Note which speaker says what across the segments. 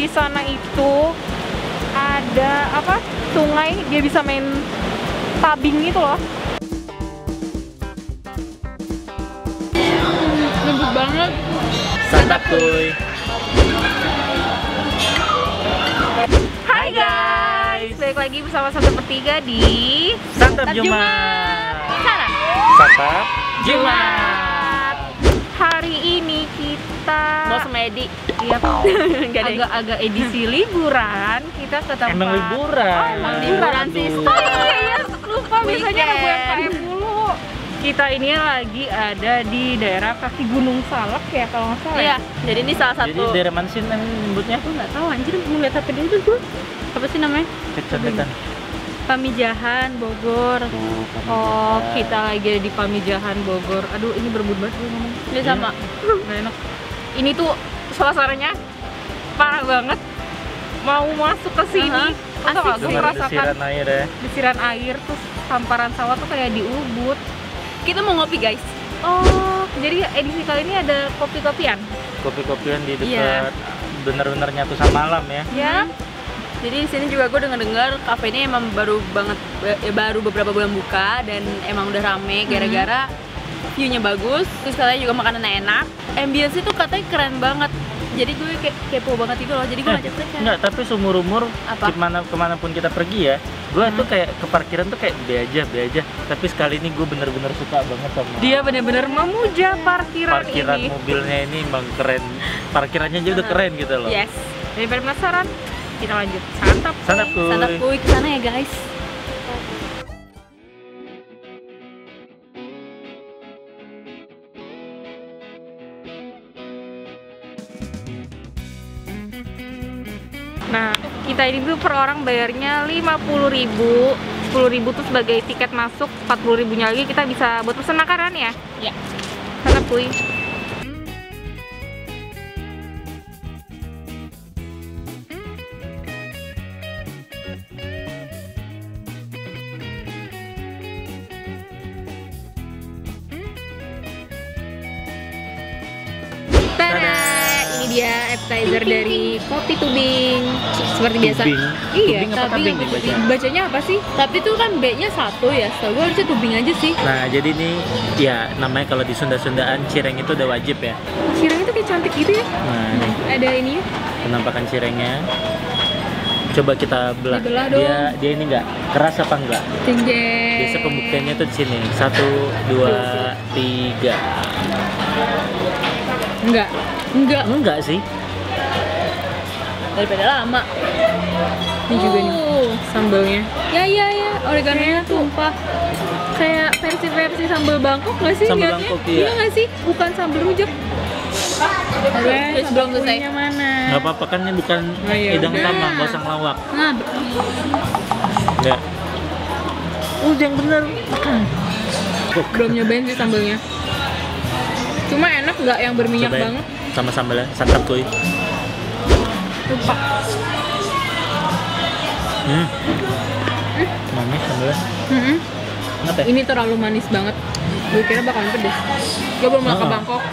Speaker 1: di sana itu ada apa? Sungai, dia bisa main tabing gitu loh. Lembut banget.
Speaker 2: Santap kuy.
Speaker 1: Hai guys, balik lagi bersama Santap Bertiga di
Speaker 2: Santap Jumat.
Speaker 1: Sana.
Speaker 2: Santap
Speaker 1: Jumat. Hari ini kita
Speaker 3: mau semedi.
Speaker 1: Iya, agak-agak edisi liburan. Kita ke tempat.
Speaker 2: Emang liburan.
Speaker 1: Oh, emang liburan sih.
Speaker 2: Aduh.
Speaker 1: Iya, lupa biasanya ada
Speaker 3: Weekend.
Speaker 1: UMKM dulu. Kita ini lagi ada di daerah kaki Gunung Salak ya kalau nggak salah.
Speaker 3: Iya, jadi ini salah
Speaker 2: Jadi
Speaker 3: satu.
Speaker 2: daerah mana sih nyebutnya?
Speaker 1: Aku nggak tahu anjir, mau lihat HP dulu gue.
Speaker 3: Apa sih namanya?
Speaker 2: Cek-cekan.
Speaker 1: Pamijahan Bogor. Oh, kita lagi ada di Pamijahan Bogor. Aduh, ini berebut banget gue ngomong.
Speaker 3: Ini sama.
Speaker 1: Nggak enak. Ini tuh suasananya parah banget. Mau masuk ke sini,
Speaker 3: Asik
Speaker 1: gue
Speaker 3: sih.
Speaker 1: merasakan
Speaker 2: Desiran air ya.
Speaker 1: desiran air, terus hamparan sawah tuh kayak di Ubud.
Speaker 3: Kita mau ngopi guys.
Speaker 1: Oh, jadi edisi kali ini ada kopi-kopian.
Speaker 2: Kopi-kopian di
Speaker 3: Iya.
Speaker 2: dekat bener-bener nyatu sama alam ya.
Speaker 1: Ya,
Speaker 3: Jadi di sini juga gue dengar kafe ini emang baru beberapa bulan buka dan emang udah rame gara-gara view-nya bagus, terus katanya juga makanannya enak. Ambience itu katanya keren banget. Jadi gue kayak kepo banget itu loh. Jadi gue ngajak mereka.
Speaker 2: Enggak, tapi seumur-umur
Speaker 3: Apa?
Speaker 2: kemanapun kita pergi ya, gue tuh kayak ke parkiran tuh kayak be aja. Tapi sekali ini gue bener-bener suka banget sama
Speaker 1: dia benar-benar memuja parkiran ini.
Speaker 2: mobilnya ini emang keren. Parkirannya aja udah keren gitu loh.
Speaker 3: Yes.
Speaker 1: Daripada penasaran, kita lanjut santap.
Speaker 2: Santap kuy.
Speaker 3: Santap kuy kesana ya guys.
Speaker 1: Nah, kita ini tuh per orang bayarnya 50.000. 10.000 tuh sebagai tiket masuk, 40.000-nya lagi kita bisa buat pesen makanan ya.
Speaker 3: Ya.
Speaker 1: Santap kuy. Tada! Ini dia appetizer dari Kopi Tubing. Seperti biasa.
Speaker 2: Tubing.
Speaker 1: Iya,
Speaker 2: Tubing apa tabing nih bacanya?
Speaker 1: bacanya apa sih?
Speaker 3: Tapi tuh kan B-nya 1 ya. Setahu gue harusnya tubing aja sih.
Speaker 2: Nah, jadi ini ya namanya kalau di Sunda-Sundaan cireng itu udah wajib ya.
Speaker 1: Cireng itu kayak cantik gitu ya.
Speaker 2: Nah, ini
Speaker 1: Ada ini
Speaker 2: penampakan cirengnya. Coba kita belah.
Speaker 1: Dibelah dong.
Speaker 2: Dia ini enggak keras apa enggak?
Speaker 1: Tinggi.
Speaker 2: Biasa pembuktiannya tuh di sini. 1 2 3.
Speaker 1: Enggak.
Speaker 2: Enggak sih.
Speaker 3: Daripada lama.
Speaker 1: Ini juga nih sambalnya.
Speaker 3: Ya. Oreganonya tumpah.
Speaker 1: Kayak versi-versi sambal Bangkok nggak sih?
Speaker 2: Sambal
Speaker 1: liatnya?
Speaker 2: Bangkok, iya.
Speaker 1: Nggak sih? Bukan sambal rujak.
Speaker 3: Terus belum selesai.
Speaker 1: Kuahnya mana?
Speaker 2: Enggak apa-apa kan ini bukan
Speaker 1: Oh, iya
Speaker 2: hidang
Speaker 1: udah.
Speaker 2: utama, enggak usah ngelawak.
Speaker 3: Nah,
Speaker 2: Enggak. Yang bener.
Speaker 1: Belum nyobain sih sambalnya. Cuma enak nggak yang berminyak
Speaker 2: Cobain.
Speaker 1: banget?
Speaker 2: Sama sambalnya, santap kuy.
Speaker 1: Lupa.
Speaker 2: Manis sambalnya.
Speaker 1: Mm-mm.
Speaker 2: Kenapa ya?
Speaker 1: Ini terlalu manis banget. Gue kira bakalan pedes. Gue belum pernah ke
Speaker 2: Oh.
Speaker 1: Bangkok.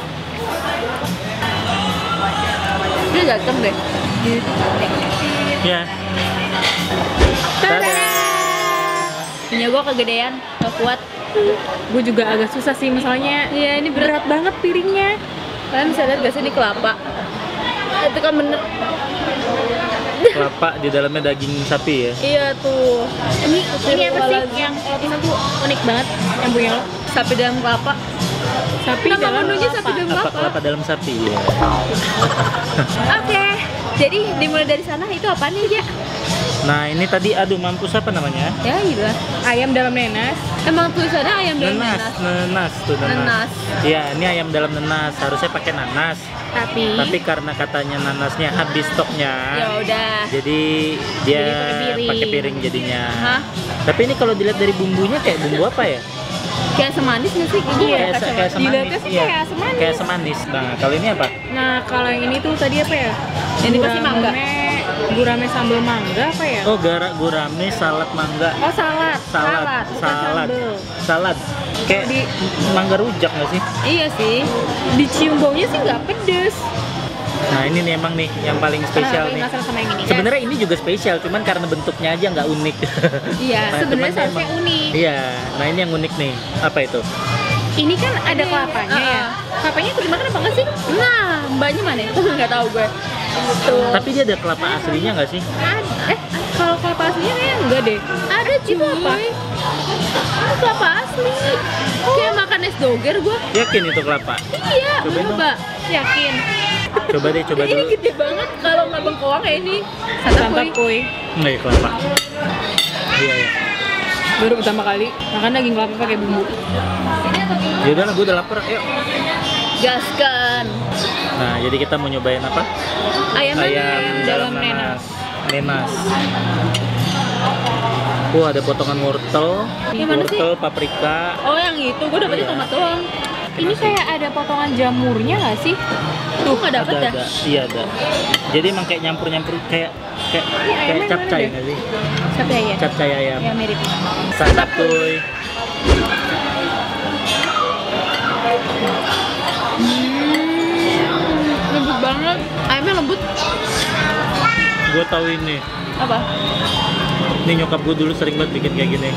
Speaker 3: dia dateng deh.
Speaker 2: Ya.
Speaker 1: Tada!
Speaker 3: Punya gue kegedean, gak kuat.
Speaker 1: Gue juga agak susah sih masalahnya.
Speaker 3: Iya, ini
Speaker 1: Berat banget piringnya.
Speaker 3: Kalian bisa lihat gak sih ini kelapa? Itu kan bener.
Speaker 2: Kelapa di dalamnya daging sapi ya.
Speaker 3: Iya tuh.
Speaker 1: Ini apa sih yang ini tuh unik banget yang punya lo?
Speaker 3: Sapi dalam kelapa.
Speaker 1: Sapi
Speaker 3: Nama
Speaker 1: dalam
Speaker 3: menunya
Speaker 1: kelapa.
Speaker 3: sapi dalam
Speaker 2: Apa
Speaker 3: kelapa.
Speaker 2: kelapa dalam sapi ya.
Speaker 3: Oke. Jadi dimulai dari sana itu apa nih ya?
Speaker 2: Nah, ini tadi aduh mampus apa namanya?
Speaker 3: Ya iya.
Speaker 1: Ayam dalam nenas.
Speaker 3: Emang tulisannya ayam dalam
Speaker 2: Nenas,
Speaker 3: nanas.
Speaker 2: nenas tuh nenas.
Speaker 3: Nenas.
Speaker 2: Iya, ini ayam dalam nenas. Harusnya pakai nanas. Tapi karena katanya nanasnya habis stoknya.
Speaker 3: Ya udah.
Speaker 2: Jadi dia
Speaker 1: Jadi pakai
Speaker 2: pakai
Speaker 1: piring.
Speaker 2: piring jadinya.
Speaker 3: Hah?
Speaker 2: Tapi ini kalau dilihat dari bumbunya kayak bumbu apa ya?
Speaker 3: Kayak semanis nggak sih? Gue
Speaker 1: Iya,
Speaker 3: kayak kacang.
Speaker 2: kayak semanis.
Speaker 1: Dilihatnya sih
Speaker 2: iya.
Speaker 1: kayak semanis.
Speaker 2: Kayak semanis. Nah, kalau ini apa?
Speaker 1: Nah, kalau yang ini tuh tadi apa ya?
Speaker 3: Ini pasti mangga.
Speaker 1: Gurame sambal mangga apa ya?
Speaker 2: Oh, gurame salad mangga.
Speaker 1: Oh, salad.
Speaker 2: Salad.
Speaker 1: Bukan sambal.
Speaker 2: Salad. Kayak
Speaker 1: Di-
Speaker 2: mangga rujak nggak sih?
Speaker 3: Iya sih.
Speaker 1: Dicium baunya sih nggak pedes.
Speaker 2: Nah ini nih emang nih yang paling spesial
Speaker 1: Paling
Speaker 2: nih.
Speaker 1: penasaran sama yang ini.
Speaker 2: Sebenarnya ini juga spesial, cuman karena bentuknya aja nggak unik.
Speaker 1: Iya,
Speaker 2: Nah,
Speaker 1: sebenarnya
Speaker 2: cuman
Speaker 1: seharusnya
Speaker 2: emang-
Speaker 1: unik.
Speaker 2: Iya, nah ini yang unik nih. Apa itu?
Speaker 1: Ini kan ada kelapanya ya. Kelapanya itu dimakan apa enggak sih?
Speaker 3: Nah, mbaknya mana? Nggak tahu gue. Tuh.
Speaker 2: Tapi dia ada kelapa aslinya nggak sih?
Speaker 1: Kalau kelapa aslinya kayaknya enggak deh.
Speaker 3: Ada cuy.
Speaker 1: Itu apa?
Speaker 3: Itu kelapa asli. Kayak makan es doger gue.
Speaker 2: Yakin itu kelapa?
Speaker 3: Iya,
Speaker 2: Cobain dong.
Speaker 3: coba.
Speaker 1: Yakin.
Speaker 2: Coba deh, coba
Speaker 3: Ini
Speaker 2: dulu.
Speaker 3: gede banget kalau nggak bengkoang ya ini.
Speaker 1: Santap kuy.
Speaker 2: Nggak ya kelapa. Iya ya.
Speaker 1: Baru pertama kali makan daging kelapa pakai bumbu.
Speaker 2: Ya udah, gue udah lapar. Ayo.
Speaker 3: Gaskan.
Speaker 2: Nah, jadi kita mau nyobain apa?
Speaker 3: Ayam
Speaker 2: Ayam dalam nanas. Nenas. Ada potongan wortel,
Speaker 3: Yang mana sih?
Speaker 2: wortel, paprika.
Speaker 3: Oh yang itu, gue dapetnya
Speaker 2: Iya.
Speaker 3: tomat doang.
Speaker 1: Ini kayak ada potongan jamurnya nggak sih?
Speaker 3: Tuh nggak dapet dah.
Speaker 2: Ada. Iya ada. Jadi emang kayak nyampur-nyampur kayak
Speaker 1: ayamnya
Speaker 2: capcay
Speaker 1: mana
Speaker 2: nggak sih?
Speaker 1: Siapa ya?
Speaker 2: Capcay ayam.
Speaker 1: Ya mirip.
Speaker 2: Santap kuy.
Speaker 3: Lembut banget. Ayamnya lembut.
Speaker 2: Gue tahu ini.
Speaker 3: Apa?
Speaker 2: Ini nyokap gue dulu sering banget bikin kayak gini.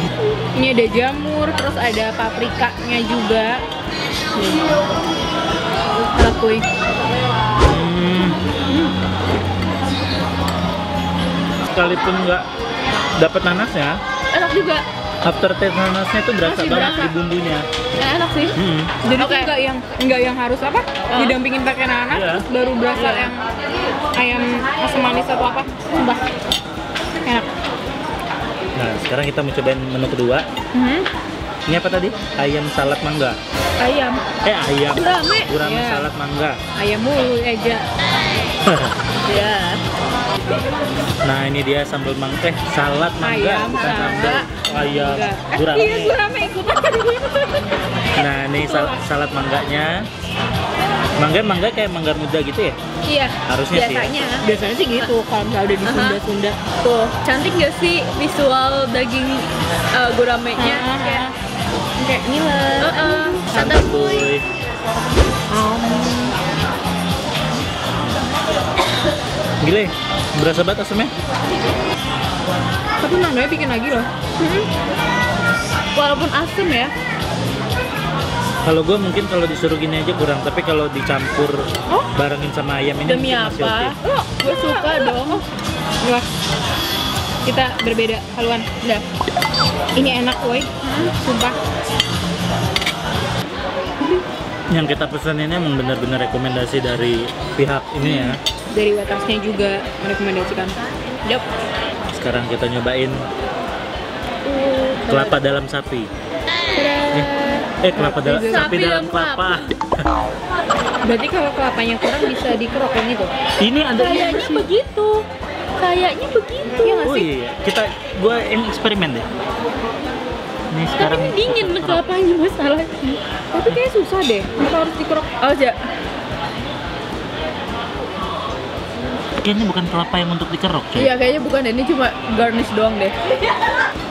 Speaker 1: Ini ada jamur, terus ada paprikanya juga. Santap kuy.
Speaker 2: Sekalipun nggak dapat nanasnya,
Speaker 3: Enak juga.
Speaker 2: aftertaste nanasnya itu berasa
Speaker 3: Masih
Speaker 2: banget
Speaker 3: berasa.
Speaker 2: di bumbunya.
Speaker 3: Enak sih.
Speaker 1: Jadi
Speaker 3: Oke.
Speaker 1: tuh nggak yang harus apa? Didampingin pakai nanas,
Speaker 2: Iya.
Speaker 1: terus baru berasa
Speaker 3: Iya.
Speaker 1: yang ayam asam manis atau apa? Sumpah. Enak.
Speaker 2: Nah, sekarang kita mau cobain menu kedua. Ini apa tadi? Ayam salad mangga.
Speaker 1: Ayam.
Speaker 2: Ayam.
Speaker 3: Gurame.
Speaker 2: Gurame
Speaker 1: Iya.
Speaker 2: salad mangga.
Speaker 1: Ayam mulu aja.
Speaker 3: Ya.
Speaker 2: Nah, ini dia sambal mangga. Salad mangga,
Speaker 1: Ayam,
Speaker 2: bukan sambal. Ayam.
Speaker 1: Iya,
Speaker 2: Gurame.
Speaker 1: gue rame ikutan.
Speaker 2: Nah, ini salad mangganya. Mangga kayak mangga muda gitu ya?
Speaker 3: Iya.
Speaker 2: Harusnya sih.
Speaker 3: Biasanya.
Speaker 1: Biasanya sih gitu kalau misalnya udah di Sunda-Sunda.
Speaker 3: Tuh, cantik gak sih visual daging guramenya?
Speaker 1: Kayak ini lah.
Speaker 3: Santap kuy.
Speaker 2: Kuy. Gile, berasa banget asamnya.
Speaker 1: Tapi mangganya bikin lagi loh.
Speaker 3: Walaupun asem ya.
Speaker 2: Kalau gue mungkin kalau disuruh gini aja kurang, tapi kalau dicampur barengin sama ayam ini
Speaker 3: Demi
Speaker 2: mungkin masih
Speaker 3: apa?
Speaker 2: oke.
Speaker 3: Gue suka dong.
Speaker 1: Wah, kita berbeda haluan. Udah. Ini enak woi. Sumpah.
Speaker 2: Yang kita pesen ini emang benar-benar rekomendasi dari pihak ini ya.
Speaker 1: Dari waitersnya juga merekomendasikan. Yup.
Speaker 2: Sekarang kita nyobain kelapa dalam sapi. Kelapa dalam sapi dalam kelapa.
Speaker 1: Berarti kalau kelapanya kurang bisa dikerok yang itu.
Speaker 2: Ini ada
Speaker 3: Kayaknya begitu. Kayaknya begitu.
Speaker 1: Iya nggak
Speaker 2: Oh
Speaker 1: sih?
Speaker 2: iya, gue yang eksperimen deh. Ini sekarang
Speaker 3: Tapi ini dingin
Speaker 2: kita
Speaker 3: men
Speaker 2: kerok.
Speaker 3: kelapanya masalahnya.
Speaker 1: Tapi kayak susah deh. Apa harus dikerok?
Speaker 3: Oh ya.
Speaker 2: Kayaknya bukan kelapa yang untuk dikerok, coy.
Speaker 3: Iya kayaknya bukan, ini cuma garnish doang deh.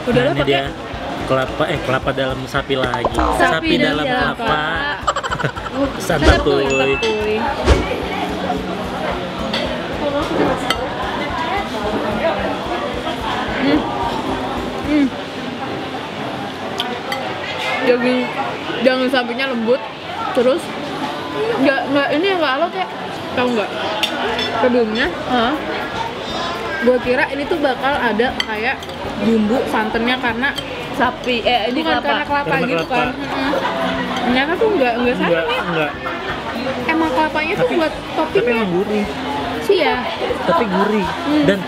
Speaker 3: Udah
Speaker 2: Nah,
Speaker 3: lah
Speaker 2: ini
Speaker 3: pakai.
Speaker 2: dia kelapa dalam sapi lagi. Sapi dalam kelapa. Santap kuy.
Speaker 1: Mantap kuy.
Speaker 3: Daging sapinya lembut, terus nggak ini nggak alot ya, tahu nggak?
Speaker 1: Sebelumnya, gue kira ini tuh bakal ada kayak bumbu santannya karena
Speaker 3: Sapi, ini
Speaker 1: bukan karena kelapa
Speaker 2: Karena
Speaker 1: gitu
Speaker 2: kelapa.
Speaker 1: kan. Ternyata tuh nggak sama.
Speaker 2: Enggak.
Speaker 1: Emang kelapanya tuh buat
Speaker 2: Tapi
Speaker 1: toppingnya.
Speaker 2: emang gurih.
Speaker 1: Sih ya.
Speaker 2: Tapi gurih. Dan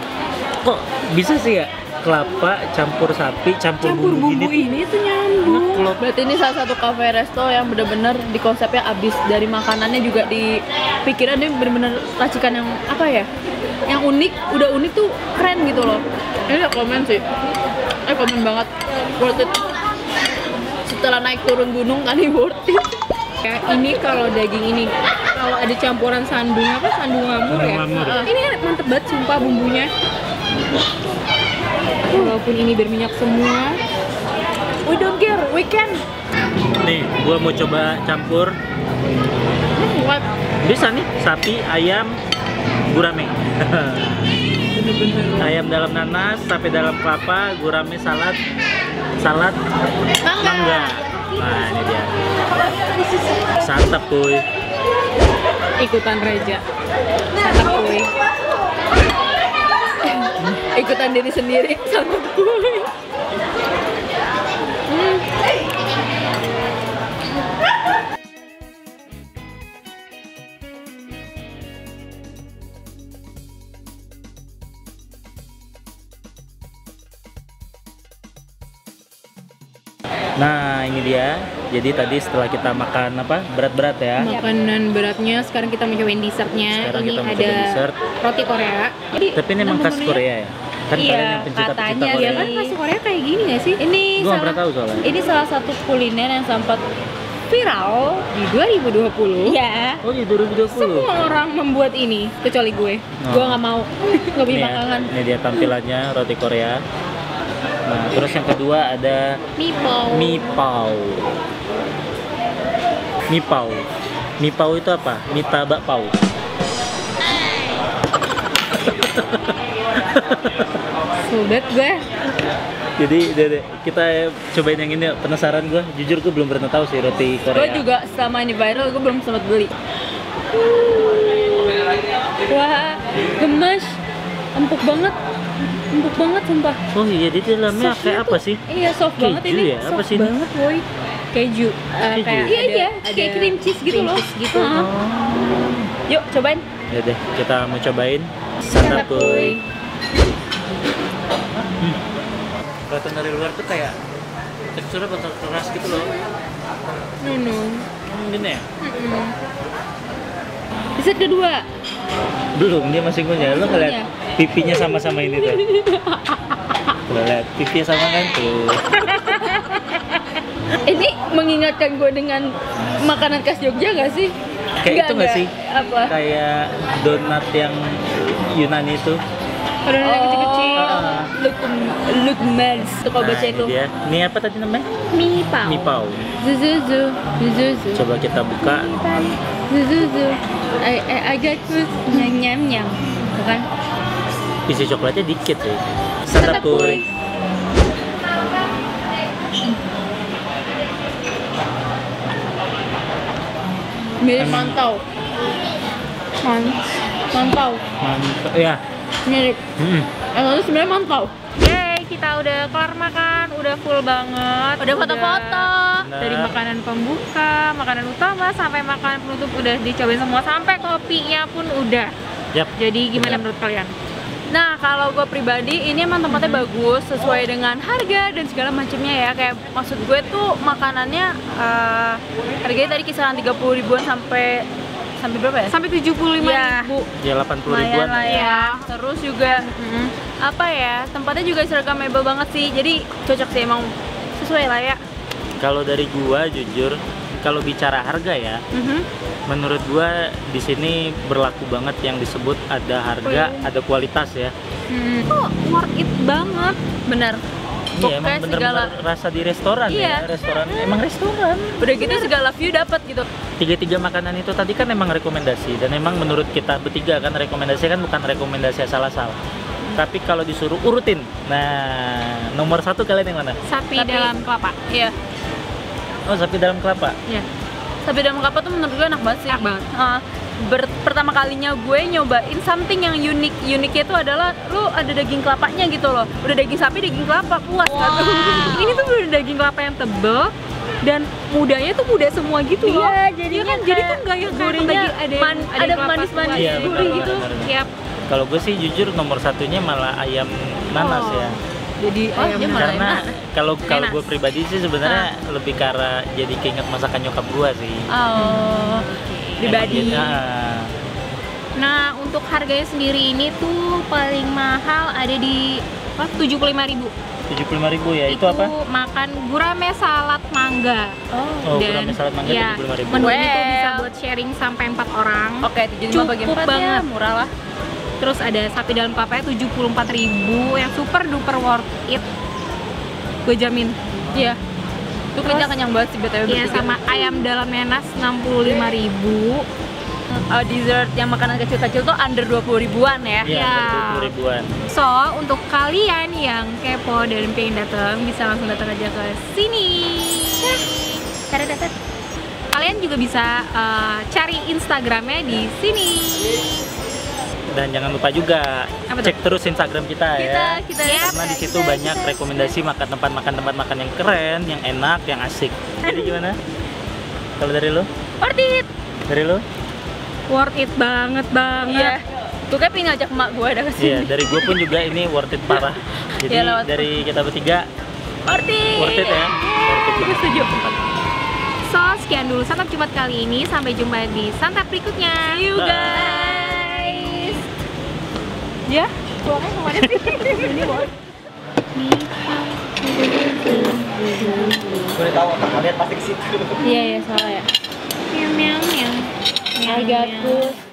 Speaker 2: kok bisa sih ya kelapa campur sapi campur
Speaker 1: Campur bumbu
Speaker 2: gini
Speaker 1: ini tuh nyambung.
Speaker 2: klop.
Speaker 3: Berarti ini salah satu cafe resto yang bener-bener di konsepnya abis, dari makanannya juga di pikiran dia bener-bener racikan yang apa ya, yang unik, udah unik tuh keren gitu loh. Ini komen sih, komen banget, worth it. Setelah naik turun gunung kali worth it.
Speaker 1: Ya, ini kalau daging ini kalau ada campuran sandung apa sandung lamur ya.
Speaker 2: Sandung lamur.
Speaker 1: Ini mantep banget sumpah bumbunya. Walaupun ini berminyak semua, we don't care, we can.
Speaker 2: Nih, gua mau coba campur.
Speaker 3: Kuat.
Speaker 2: Bisa nih, sapi, ayam, gurame.
Speaker 3: Bener-bener.
Speaker 2: Ayam dalam nanas, sapi dalam kelapa, gurame salad mangga. Nah, ini dia. Santap kuy.
Speaker 3: Ikutan Reja. Santap kuy. Ikutan diri sendiri. Santap kuy.
Speaker 2: Nah, ini dia. Jadi tadi setelah kita makan apa? Berat-berat ya.
Speaker 3: Makanan beratnya, sekarang kita mau cobain dessertnya.
Speaker 2: Sekarang
Speaker 3: Ini
Speaker 2: kita mau
Speaker 3: ada
Speaker 2: coba dessert.
Speaker 3: roti Korea. Jadi
Speaker 2: Tapi ini emang khas Korea ya? Kan
Speaker 3: iya,
Speaker 2: kalian yang pencinta-pencinta
Speaker 3: katanya
Speaker 2: Korea.
Speaker 3: ya kan khas Korea kayak gini gak sih? Ini
Speaker 2: Gua nggak pernah tahu soalnya.
Speaker 3: Ini salah satu kuliner yang sempat viral di 2020. Ya.
Speaker 2: Oh, di 2020.
Speaker 3: Semua orang membuat ini kecuali gue.
Speaker 2: Oh.
Speaker 3: Gue nggak mau. Nggak
Speaker 2: Ini
Speaker 3: punya
Speaker 2: ya,
Speaker 3: makanan.
Speaker 2: ini dia tampilannya roti Korea. Nah, terus yang kedua ada
Speaker 3: Mie pao.
Speaker 2: mie pao. Mie pao. Mie pao itu apa? Mie tabak pao.
Speaker 3: Sulit gue.
Speaker 2: Jadi kita cobain yang ini, penasaran gue. Jujur gue belum pernah tahu sih roti
Speaker 3: Gue
Speaker 2: Korea.
Speaker 3: juga selama ini viral gue belum sempat beli. Wah, gemes, empuk banget sumpah.
Speaker 2: Oh iya, di dalamnya
Speaker 3: Softnya
Speaker 2: kayak apa
Speaker 3: tuh-
Speaker 2: sih?
Speaker 3: Iya, soft
Speaker 2: Keju
Speaker 3: banget ini.
Speaker 2: ya? Apa
Speaker 3: Soft
Speaker 2: sih ini?
Speaker 3: banget, boy. Keju. Kayak
Speaker 2: Iya,
Speaker 3: iya, kayak cream cheese gitu loh.
Speaker 1: gitu.
Speaker 2: Oh.
Speaker 3: Yuk, cobain.
Speaker 2: Ya deh, kita mau cobain. Santap kuy. Kelihatan dari luar tuh kayak teksturnya bakal keras gitu loh. Gini ya?
Speaker 3: Dessert kedua.
Speaker 2: Belum, dia masih ngunyah. Lo ngeliat
Speaker 3: Ngunyah.
Speaker 2: pipinya sama-sama ini tuh. Lo liat pipinya sama kan tuh.
Speaker 3: Ini mengingatkan gue dengan makanan khas Jogja gak sih?
Speaker 2: Kayak itu nggak sih?
Speaker 3: Apa?
Speaker 2: Kayak donat yang Yunani itu.
Speaker 3: Ada yang kecil-kecil.
Speaker 2: Ah.
Speaker 3: Lukmans. Tuh kalau baca
Speaker 2: Nah,
Speaker 3: itu.
Speaker 2: ini dia. Ini apa tadi namanya?
Speaker 3: Mie pao.
Speaker 2: Mie pao.
Speaker 3: Zuzuzu. Zuzuzu.
Speaker 2: Coba kita buka.
Speaker 3: Zuzuzu. Agak terus nyam-nyam. Bukan?
Speaker 2: Isi coklatnya dikit sih. Santap kuy.
Speaker 3: Mirip mantau. Mantau.
Speaker 2: Mantap. Ya.
Speaker 3: Mirip. Itu sebenarnya mantau.
Speaker 1: Yeay, kita udah kelar makan, udah full banget.
Speaker 3: Udah foto-foto.
Speaker 1: Dari makanan pembuka, makanan utama, sampai makanan penutup udah dicobain semua. Sampai kopinya pun udah.
Speaker 2: Yap.
Speaker 1: Jadi gimana
Speaker 2: Benar.
Speaker 1: menurut kalian?
Speaker 3: Nah, kalau gue pribadi ini emang tempatnya bagus sesuai dengan harga dan segala macamnya ya. Kayak maksud gue tuh makanannya harganya tadi kisaran 30 ribuan sampai berapa ya?
Speaker 1: Sampai 75.000.
Speaker 2: Ya 80 ribuan.
Speaker 3: Lumayan lah
Speaker 2: ya.
Speaker 3: ya. Terus juga apa ya? Tempatnya juga instagramable banget sih. Jadi cocok sih emang sesuai lah ya.
Speaker 2: Kalau dari gua jujur, kalau bicara harga ya, menurut gua di sini berlaku banget yang disebut ada harga, ada kualitas ya.
Speaker 1: Oh, worth it banget.
Speaker 3: Bener.
Speaker 2: Iya, emang
Speaker 3: Pokoknya
Speaker 2: bener-bener rasa di restoran
Speaker 3: Iya.
Speaker 2: ya, restoran. Emang restoran.
Speaker 3: Udah gitu segala view dapat gitu.
Speaker 2: Tiga makanan itu tadi kan emang rekomendasi dan emang menurut kita bertiga kan rekomendasi kan bukan rekomendasi asal-asal. Tapi kalau disuruh urutin, nah nomor satu kalian yang mana?
Speaker 1: Sapi
Speaker 3: Tapi-
Speaker 1: dalam kelapa.
Speaker 3: Iya.
Speaker 2: Oh, sapi dalam kelapa.
Speaker 1: Iya.
Speaker 3: Sapi dalam kelapa tuh menurut gue enak banget sih.
Speaker 1: Enak banget.
Speaker 3: Pertama kalinya gue nyobain something yang unik. Uniknya tuh adalah lu ada daging kelapanya gitu loh. Udah daging sapi, daging kelapa, puas kan?
Speaker 1: Ini tuh udah daging kelapa yang tebel dan mudanya tuh muda semua gitu loh.
Speaker 3: Iya, jadinya
Speaker 1: kan jadi
Speaker 3: kayak
Speaker 1: tuh nggak yang kayak
Speaker 3: gurihnya
Speaker 1: daging ada
Speaker 3: ada
Speaker 1: kelapa
Speaker 3: manis-manis,
Speaker 1: kuah
Speaker 2: Iya,
Speaker 1: gurih
Speaker 2: benar,
Speaker 1: gitu.
Speaker 2: benar.
Speaker 1: Yap.
Speaker 2: Kalau gue sih jujur nomor satunya malah ayam nanas
Speaker 1: Oh.
Speaker 2: ya.
Speaker 1: Jadi
Speaker 3: Oh, dia malah
Speaker 2: Karena
Speaker 3: enak.
Speaker 2: kalau
Speaker 1: Nanas.
Speaker 2: gue pribadi sih sebenarnya lebih ke arah jadi keinget masakan nyokap gue sih.
Speaker 3: Oh, pribadi.
Speaker 2: Emang dia-
Speaker 1: Nah, untuk harganya sendiri ini tuh paling mahal ada di 75.000.
Speaker 2: 75.000 ya. Itu apa?
Speaker 1: makan gurame salad mangga.
Speaker 2: Oh, gurame salad mangga
Speaker 1: ya,
Speaker 2: 75.000.
Speaker 1: menu ini tuh
Speaker 3: Well.
Speaker 1: bisa buat sharing sampai 4 orang.
Speaker 3: Oke, 75 bagi
Speaker 1: Cukup
Speaker 3: 4 ya,
Speaker 1: banget.
Speaker 3: murah lah.
Speaker 1: Terus ada sapi dalam kelapanya 74.000 yang super duper worth it. Gue jamin.
Speaker 3: Iya. Itu kenyang-kenyang banget sih BTW
Speaker 1: Iya,
Speaker 3: bertiga.
Speaker 1: sama ayam dalam nanas 65.000.
Speaker 3: dessert yang makanan kecil-kecil tuh under 20 ribuan ya.
Speaker 2: Iya,
Speaker 1: Iya.
Speaker 2: 20 ribuan.
Speaker 1: So, untuk kalian yang kepo dan pengen datang, bisa langsung datang aja ke sini. Kalian juga bisa cari Instagramnya di sini.
Speaker 2: Dan jangan lupa juga
Speaker 1: Apa tuh?
Speaker 2: cek terus Instagram kita ya.
Speaker 3: Kita
Speaker 2: Karena di situ banyak rekomendasi tempat makan yang keren, yang enak, yang asik. Jadi gimana? Kalau dari lo?
Speaker 3: worth it.
Speaker 2: Dari lo?
Speaker 1: Worth it banget
Speaker 3: Iya.
Speaker 1: banget.
Speaker 3: Gue kayak pengen ngajak emak gue ada kesini.
Speaker 2: Iya, dari gue pun juga ini worth it parah. Jadi
Speaker 3: Iya, lewat-
Speaker 2: dari kita bertiga
Speaker 3: Worth it.
Speaker 2: worth it ya. Worth it banget.
Speaker 3: Setuju.
Speaker 1: So, sekian dulu Santap Jumat kali ini. Sampai jumpa di Santap berikutnya.
Speaker 3: See you
Speaker 2: Bye.
Speaker 3: guys. Ya, buangnya kemana sih? Ini bos.
Speaker 4: Boleh tahu otak kalian pasti ke situ.
Speaker 3: Iya, salah ya.
Speaker 1: Meow meow meow.
Speaker 3: I got this.